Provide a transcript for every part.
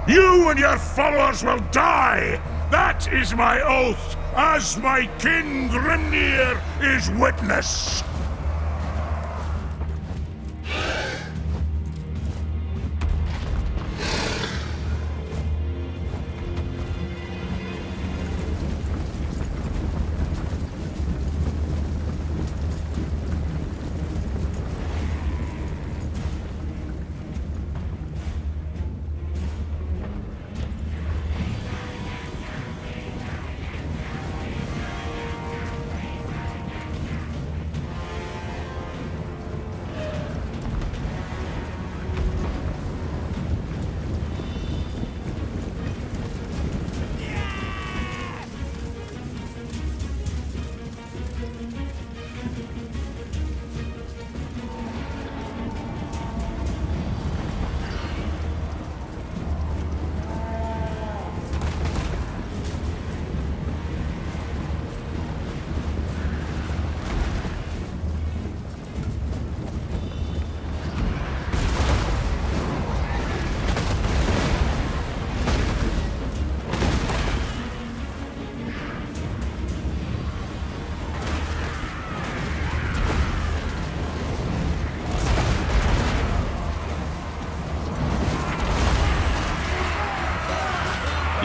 You and your followers will die! That is my oath, as my king Grimnir is witness!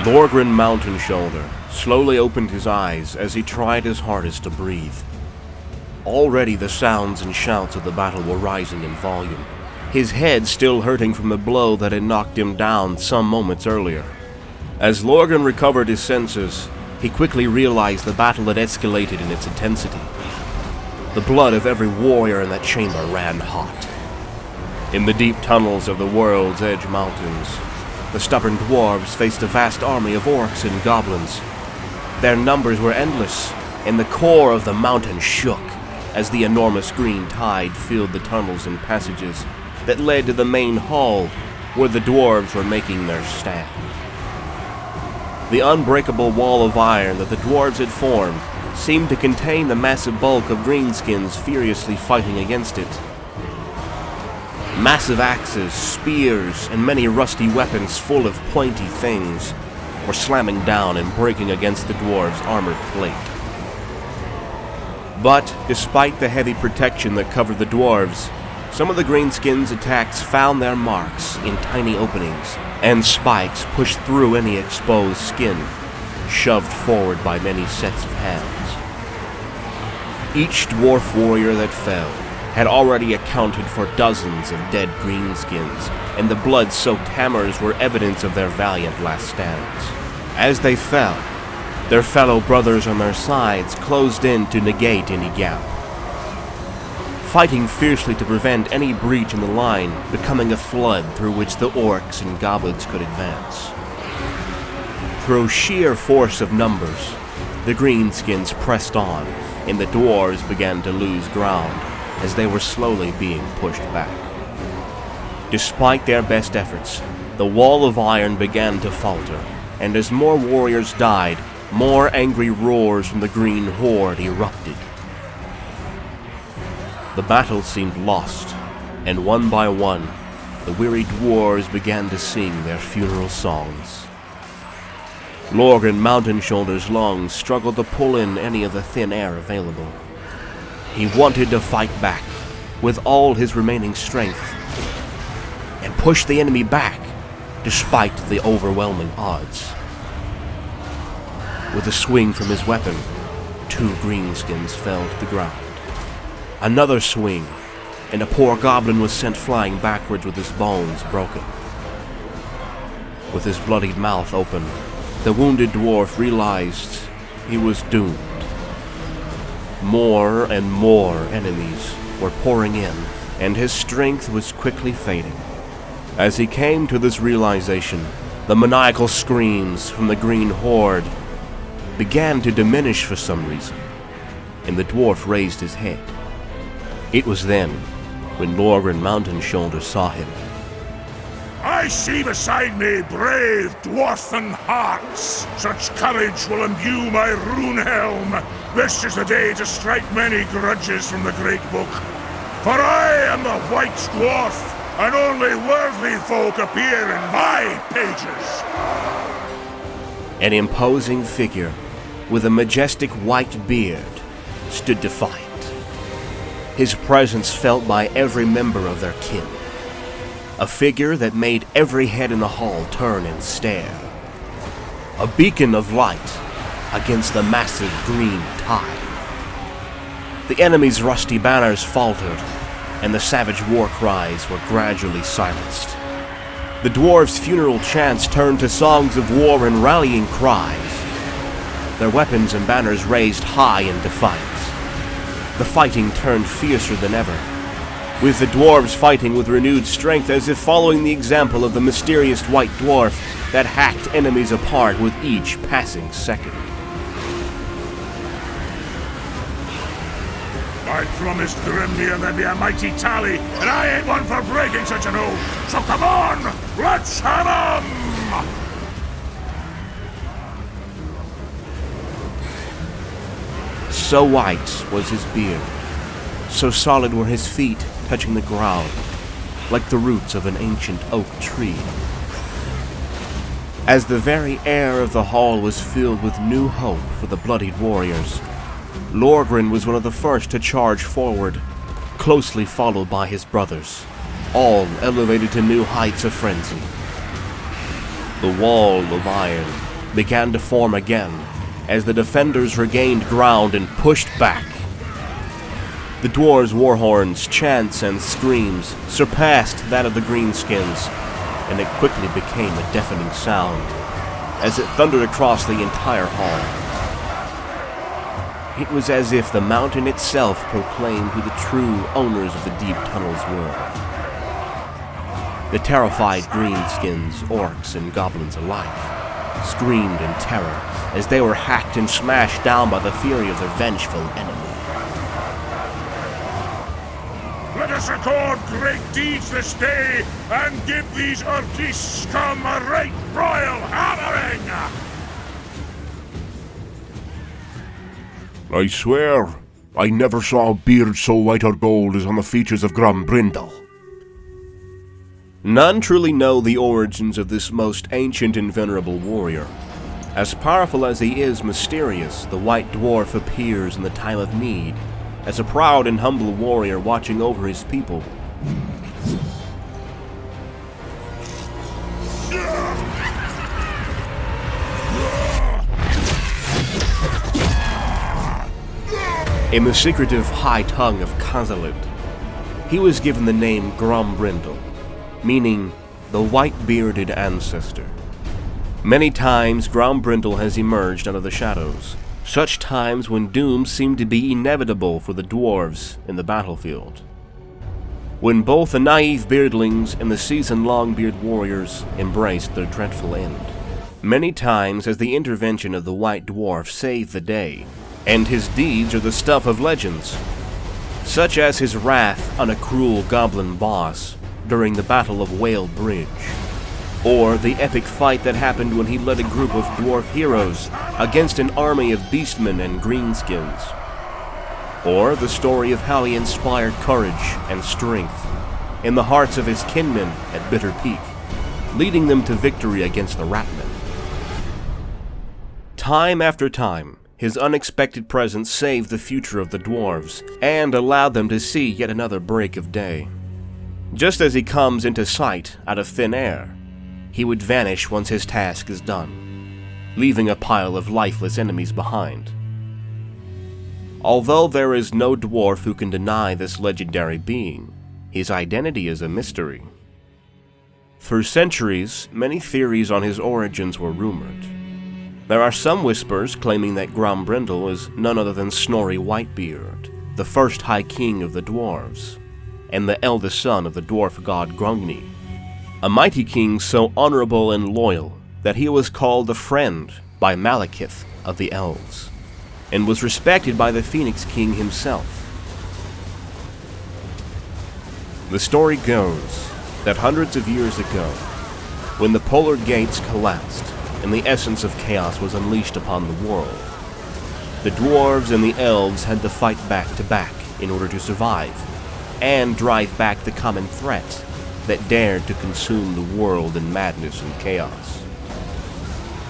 Thorgrim Mountain Shoulder slowly opened his eyes as he tried his hardest to breathe. Already the sounds and shouts of the battle were rising in volume, his head still hurting from the blow that had knocked him down some moments earlier. As Thorgrim recovered his senses, he quickly realized the battle had escalated in its intensity. The blood of every warrior in that chamber ran hot. In the deep tunnels of the World's Edge Mountains, the stubborn dwarves faced a vast army of orcs and goblins. Their numbers were endless, and the core of the mountain shook as the enormous green tide filled the tunnels and passages that led to the main hall where the dwarves were making their stand. The unbreakable wall of iron that the dwarves had formed seemed to contain the massive bulk of greenskins furiously fighting against it. Massive axes, spears, and many rusty weapons full of pointy things were slamming down and breaking against the dwarves' armored plate. But, despite the heavy protection that covered the dwarves, some of the greenskins' attacks found their marks in tiny openings, and spikes pushed through any exposed skin, shoved forward by many sets of hands. Each dwarf warrior that fell had already accounted for dozens of dead greenskins, and the blood-soaked hammers were evidence of their valiant last stands. As they fell, their fellow brothers on their sides closed in to negate any gap, fighting fiercely to prevent any breach in the line becoming a flood through which the orcs and goblins could advance. Through sheer force of numbers, the greenskins pressed on, and the dwarves began to lose ground as they were slowly being pushed back. Despite their best efforts, the wall of iron began to falter, and as more warriors died, more angry roars from the green horde erupted. The battle seemed lost, and one by one, the weary dwarves began to sing their funeral songs. Thorgrim Mountain Shoulder's lungs struggled to pull in any of the thin air available. He wanted to fight back with all his remaining strength and push the enemy back despite the overwhelming odds. With a swing from his weapon, 2 greenskins fell to the ground. Another swing, and a poor goblin was sent flying backwards with his bones broken. With his bloodied mouth open, the wounded dwarf realized he was doomed. More and more enemies were pouring in, and his strength was quickly fading. As he came to this realization, the maniacal screams from the green horde began to diminish for some reason, and the dwarf raised his head. It was then when Thorgrim Mountain Shoulder saw him. I see beside me brave dwarfen hearts. Such courage will imbue my rune helm. This is the day to strike many grudges from the Great Book. For I am the White Dwarf, and only worthy folk appear in my pages. An imposing figure with a majestic white beard stood defiant, his presence felt by every member of their kin. A figure that made every head in the hall turn and stare. A beacon of light against the massive green tide. The enemy's rusty banners faltered, and the savage war cries were gradually silenced. The dwarves' funeral chants turned to songs of war and rallying cries, their weapons and banners raised high in defiance. The fighting turned fiercer than ever, with the dwarves fighting with renewed strength as if following the example of the mysterious White Dwarf that hacked enemies apart with each passing second. I promised Grimnir there'd be a mighty tally, and I ain't one for breaking such an oath. So come on, let's have 'em! So white was his beard, so solid were his feet touching the ground, like the roots of an ancient oak tree. As the very air of the hall was filled with new hope for the bloodied warriors, Thorgrim was one of the first to charge forward, closely followed by his brothers, all elevated to new heights of frenzy. The wall of iron began to form again as the defenders regained ground and pushed back. The dwarves' war horns, chants, and screams surpassed that of the Greenskins, and it quickly became a deafening sound as it thundered across the entire hall. It was as if the mountain itself proclaimed who the true owners of the deep tunnels were. The terrified greenskins, orcs, and goblins alike screamed in terror as they were hacked and smashed down by the fury of their vengeful enemy. Let us record great deeds this day and give these earthly scum a right royal hammering! I swear, I never saw a beard so white or gold as on the features of Grombrindal. None truly know the origins of this most ancient and venerable warrior. As powerful as he is mysterious, the White Dwarf appears in the time of need, as a proud and humble warrior watching over his people. In the secretive high tongue of Khazalid, he was given the name Grombrindal, meaning the white-bearded ancestor. Many times Grombrindal has emerged out of the shadows, such times when doom seemed to be inevitable for the dwarves in the battlefield. When both the naive beardlings and the season-long beard warriors embraced their dreadful end. Many times has the intervention of the White Dwarf saved the day, and his deeds are the stuff of legends, such as his wrath on a cruel goblin boss during the Battle of Whale Bridge, or the epic fight that happened when he led a group of dwarf heroes against an army of beastmen and greenskins, or the story of how he inspired courage and strength in the hearts of his kinmen at Bitter Peak, leading them to victory against the Ratmen. Time after time, his unexpected presence saved the future of the dwarves, and allowed them to see yet another break of day. Just as he comes into sight out of thin air, he would vanish once his task is done, leaving a pile of lifeless enemies behind. Although there is no dwarf who can deny this legendary being, his identity is a mystery. For centuries, many theories on his origins were rumored. There are some whispers claiming that Grombrindal is none other than Snorri Whitebeard, the first High King of the Dwarves, and the eldest son of the dwarf god Grungnir, a mighty king so honorable and loyal that he was called a friend by Malekith of the Elves, and was respected by the Phoenix King himself. The story goes that hundreds of years ago, when the polar gates collapsed and the essence of chaos was unleashed upon the world, the dwarves and the elves had to fight back to back in order to survive and drive back the common threat that dared to consume the world in madness and chaos.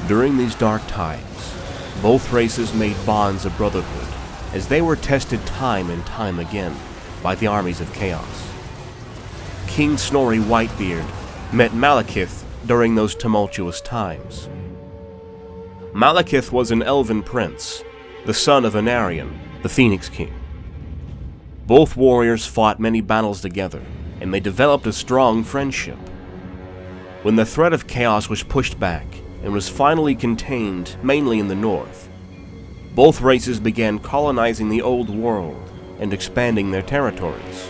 During these dark times, both races made bonds of brotherhood, as they were tested time and time again by the armies of chaos. King Snorri Whitebeard met Malekith during those tumultuous times. Malekith was an elven prince, the son of Anarion, the Phoenix King. Both warriors fought many battles together, and they developed a strong friendship. When the threat of chaos was pushed back and was finally contained mainly in the north, both races began colonizing the old world and expanding their territories.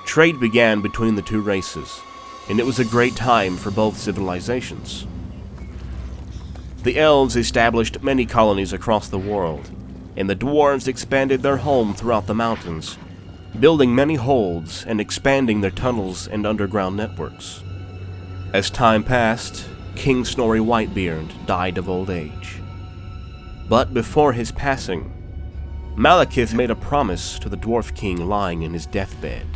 Trade began between the two races, and it was a great time for both civilizations. The elves established many colonies across the world, and the dwarves expanded their home throughout the mountains, building many holds and expanding their tunnels and underground networks. As time passed, King Snorri Whitebeard died of old age. But before his passing, Malekith made a promise to the Dwarf King lying in his deathbed.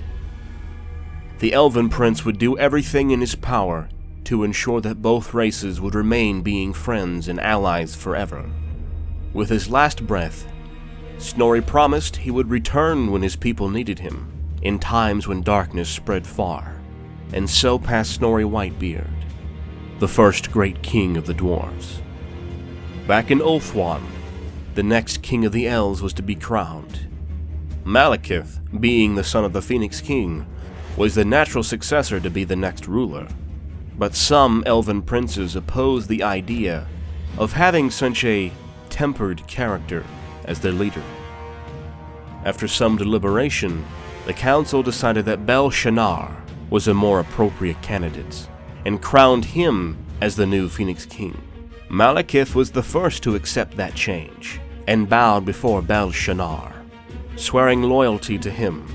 The Elven Prince would do everything in his power to ensure that both races would remain being friends and allies forever. With his last breath, Snorri promised he would return when his people needed him, in times when darkness spread far, and so passed Snorri Whitebeard, the first great king of the dwarves. Back in Ulthuan, the next king of the elves was to be crowned. Malekith, being the son of the Phoenix King, was the natural successor to be the next ruler. But some elven princes opposed the idea of having such a tempered character as their leader. After some deliberation, the council decided that Bel-Shanaar was a more appropriate candidate, and crowned him as the new Phoenix King. Malekith was the first to accept that change, and bowed before Bel-Shanaar, swearing loyalty to him.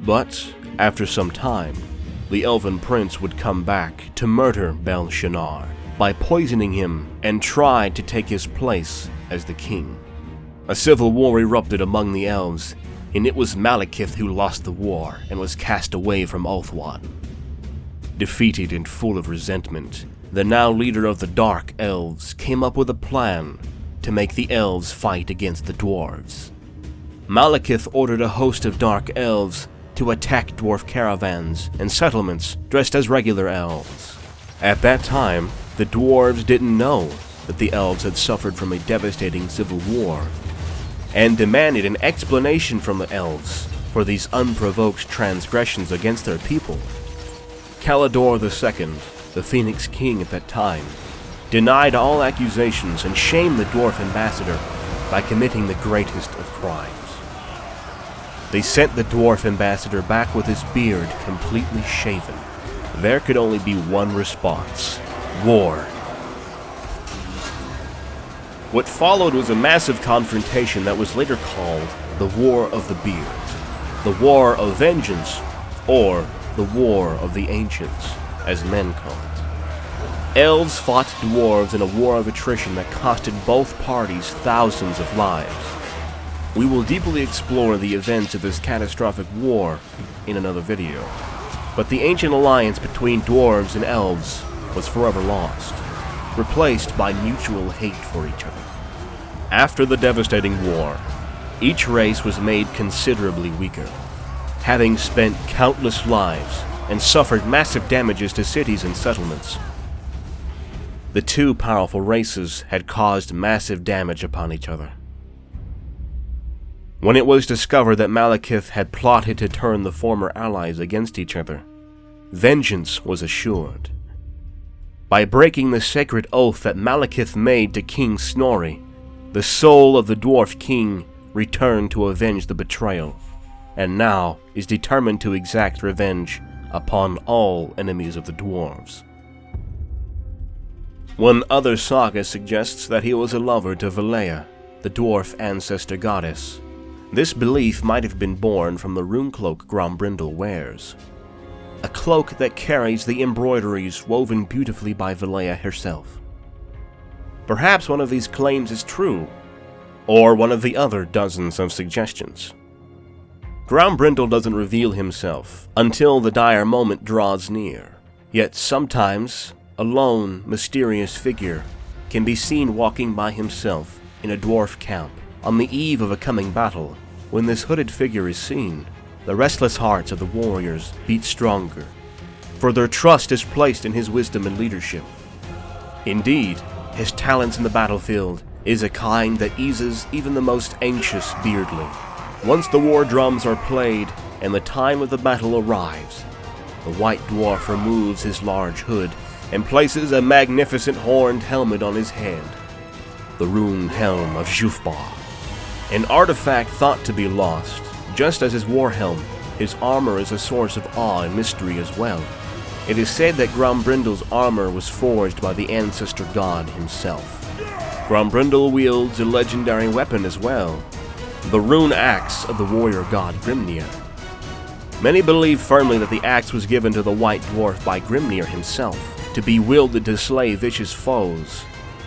But, after some time, the Elven Prince would come back to murder Bel-Shanaar by poisoning him and try to take his place as the king. A civil war erupted among the elves, and it was Malekith who lost the war and was cast away from Ulthuan. Defeated and full of resentment, the now leader of the Dark Elves came up with a plan to make the elves fight against the dwarves. Malekith ordered a host of Dark Elves to attack dwarf caravans and settlements dressed as regular elves. At that time, the dwarves didn't know that the elves had suffered from a devastating civil war, and demanded an explanation from the elves for these unprovoked transgressions against their people. Kalidor II, the Phoenix King at that time, denied all accusations and shamed the dwarf ambassador by committing the greatest of crimes. They sent the dwarf ambassador back with his beard completely shaven. There could only be one response: war. What followed was a massive confrontation that was later called the War of the Beard, the War of Vengeance, or the War of the Ancients, as men call it. Elves fought dwarves in a war of attrition that costed both parties thousands of lives. We will deeply explore the events of this catastrophic war in another video, but the ancient alliance between dwarves and elves was forever lost, replaced by mutual hate for each other. After the devastating war, each race was made considerably weaker, having spent countless lives and suffered massive damages to cities and settlements. The two powerful races had caused massive damage upon each other. When it was discovered that Malekith had plotted to turn the former allies against each other, vengeance was assured. By breaking the sacred oath that Malekith made to King Snorri, the soul of the Dwarf King returned to avenge the betrayal, and now is determined to exact revenge upon all enemies of the dwarves. One other saga suggests that he was a lover to Valea, the dwarf ancestor goddess. This belief might have been born from the rune cloak Grombrindal wears, a cloak that carries the embroideries woven beautifully by Valea herself. Perhaps one of these claims is true, or one of the other dozens of suggestions. Grombrindal doesn't reveal himself until the dire moment draws near. Yet sometimes, a lone, mysterious figure can be seen walking by himself in a dwarf camp on the eve of a coming battle. When this hooded figure is seen, the restless hearts of the warriors beat stronger, for their trust is placed in his wisdom and leadership. Indeed, his talents in the battlefield is a kind that eases even the most anxious beardling. Once the war drums are played and the time of the battle arrives, the White Dwarf removes his large hood and places a magnificent horned helmet on his head, the rune helm of Jufbar, an artifact thought to be lost. Just as his war helm, his armor is a source of awe and mystery as well. It is said that Grombrindal's armor was forged by the ancestor god himself. Grombrindal wields a legendary weapon as well, the Rune Axe of the warrior god Grimnir. Many believe firmly that the axe was given to the White Dwarf by Grimnir himself, to be wielded to slay vicious foes.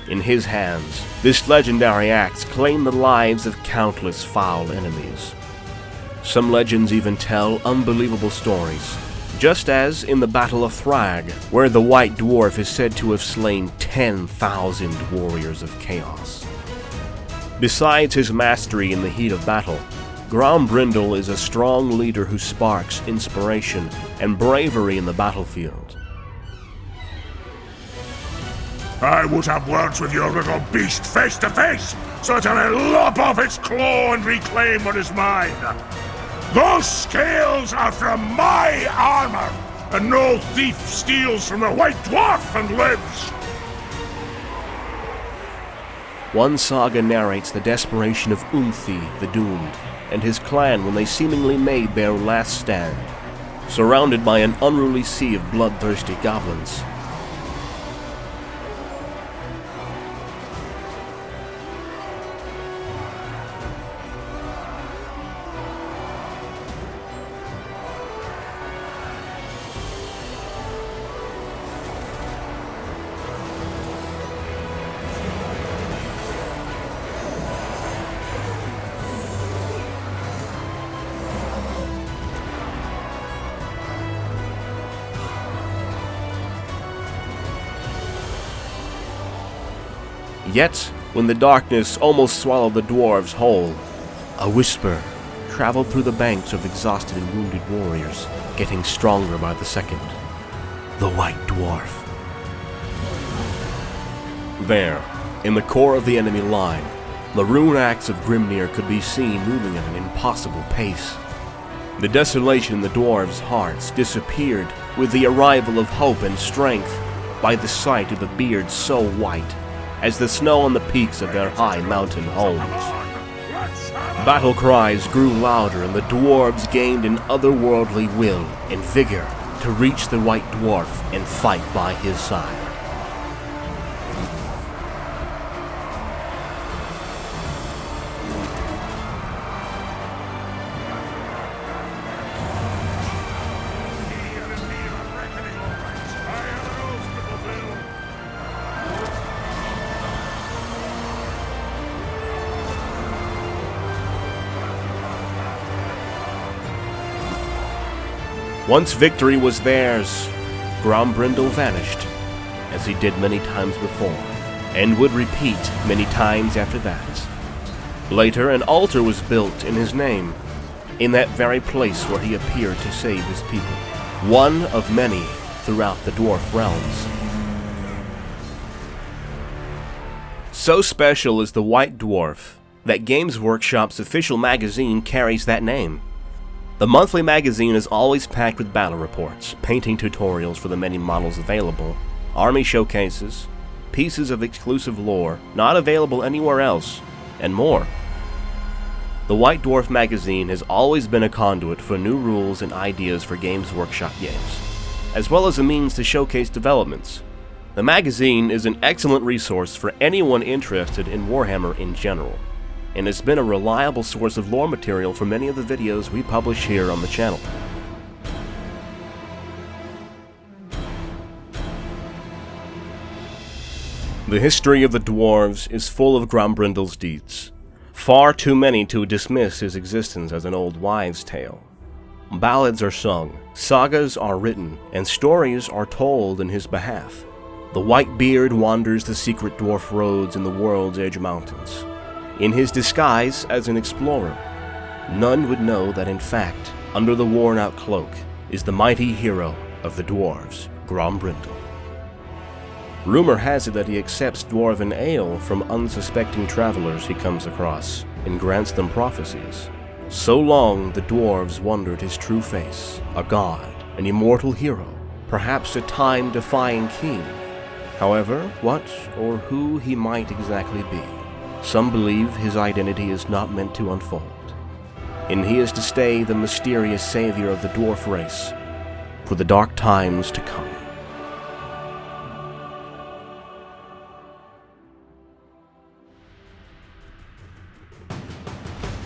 In his hands, this legendary axe claimed the lives of countless foul enemies. Some legends even tell unbelievable stories, just as in the Battle of Thrag, where the White Dwarf is said to have slain 10,000 warriors of chaos. Besides his mastery in the heat of battle, Grombrindal is a strong leader who sparks inspiration and bravery in the battlefield. I would have words with your little beast face to face, so that I may lop off its claw and reclaim what is mine. Those scales are from my armor, and no thief steals from the White Dwarf and lives. One saga narrates the desperation of Unthi the Doomed and his clan when they seemingly made their last stand, surrounded by an unruly sea of bloodthirsty goblins. Yet, when the darkness almost swallowed the dwarves whole, a whisper traveled through the banks of exhausted and wounded warriors, getting stronger by the second. The White Dwarf. There, in the core of the enemy line, the Rune Axe of Grimnir could be seen moving at an impossible pace. The desolation in the dwarves' hearts disappeared with the arrival of hope and strength by the sight of the beard so white as the snow on the peaks of their high mountain homes. Battle cries grew louder and the dwarves gained an otherworldly will and vigor to reach the White Dwarf and fight by his side. Once victory was theirs, Grombrindal vanished, as he did many times before, and would repeat many times after that. Later, an altar was built in his name, in that very place where he appeared to save his people, one of many throughout the dwarf realms. So special is the White Dwarf that Games Workshop's official magazine carries that name. The monthly magazine is always packed with battle reports, painting tutorials for the many models available, army showcases, pieces of exclusive lore not available anywhere else, and more. The White Dwarf magazine has always been a conduit for new rules and ideas for Games Workshop games, as well as a means to showcase developments. The magazine is an excellent resource for anyone interested in Warhammer in general, and has been a reliable source of lore material for many of the videos we publish here on the channel. The history of the Dwarves is full of Grombrindal's deeds. far too many to dismiss his existence as an old wives' tale. Ballads are sung, sagas are written, and stories are told in his behalf. The Whitebeard wanders the secret dwarf roads in the World's Edge Mountains. In his disguise as an explorer, none would know that in fact, under the worn-out cloak, is the mighty hero of the dwarves, Grombrindal. Rumor has it that he accepts dwarven ale from unsuspecting travelers he comes across, and grants them prophecies. So long the dwarves wondered his true face, a god, an immortal hero, perhaps a time-defying king. However, what or who he might exactly be, some believe his identity is not meant to unfold, and he is to stay the mysterious savior of the dwarf race for the dark times to come.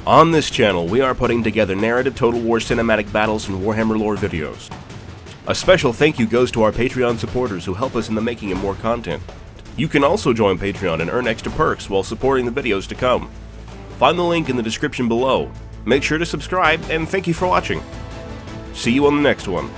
On this channel, we are putting together narrative Total War cinematic battles and Warhammer lore videos. A special thank you goes to our Patreon supporters who help us in the making of more content. You can also join Patreon and earn extra perks while supporting the videos to come. Find the link in the description below. Make sure to subscribe, and thank you for watching. See you on the next one.